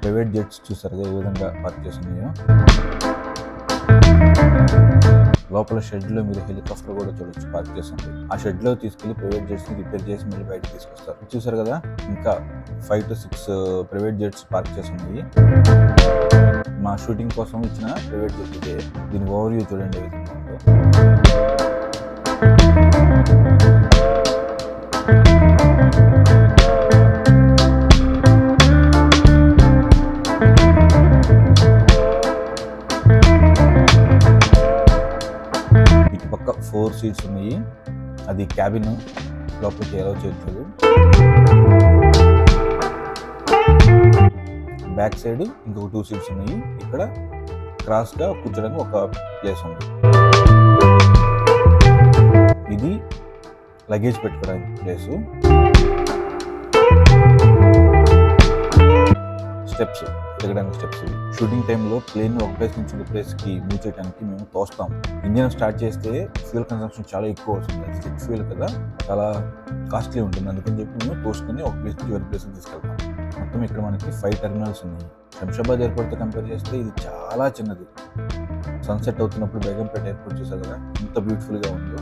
Private jets చూసారుగా ఏ విధంగా park చేసి ఉన్నాయో. లోపల షెడ్లో మీరు హెలికాప్టర్ కూడా చూడొచ్చు పార్క్ చేసింది. ఆ షెడ్లో తీసుకెళ్లి ప్రైవేట్ జెట్స్ని రిపేర్ చేసి మళ్ళీ బయటకు తీసుకొస్తారు. చూసారు కదా, ఇంకా 5 to 6 ప్రైవేట్ జెట్స్ పార్క్ చేసి ఉన్నాయి. మా షూటింగ్ కోసం ఇచ్చిన ప్రైవేట్ జెట్ ఇదే. దీని ఓవర్వ్యూ చూడండి ఏ విధంగా ఉందో. పక్క 4 సీట్స్ ఉన్నాయి. అది క్యాబిన్, లోపలికి ఎలా చేయట్లేదు. బ్యాక్ సైడ్ ఇంకొక 2 సీట్స్ ఉన్నాయి. ఇక్కడ క్రాస్గా కూర్చోడానికి ఒక ప్లేస్ ఉంది. ఇది లగేజ్ పెట్టుకోవడానికి ప్లేసు. స్టెప్స్, దిగడానికి స్టెప్స్. షూటింగ్ టైంలో ప్లేన్ ఒక ప్లేస్ నుంచి ఒక ప్లేస్కి మూవ్ చేయడానికి మేము తోస్తాం. ఇంజిన్ స్టార్ట్ చేస్తే ఫ్యూయల్ కన్సంప్షన్ చాలా ఎక్కువ అవుతుంది. అది స్టిక్ ఫ్యూయల్ కదా, చాలా కాస్ట్లీ ఉంటుంది. అందుకని చెప్పి మేము తోసుకొని ఒక ప్లేస్ నుంచి వేరే ప్లేస్కి తీసుకెళ్తాం. మొత్తం ఇక్కడ మనకి 5 టెర్మినల్స్ ఉన్నాయి. శంషాబాద్ ఎయిర్పోర్ట్తో కంపేర్ చేస్తే ఇది చాలా చిన్నది. సన్సెట్ అవుతున్నప్పుడు బేగంపేట ఎయిర్పోర్ట్ చూసారు కదా ఎంత బ్యూటిఫుల్గా ఉందో.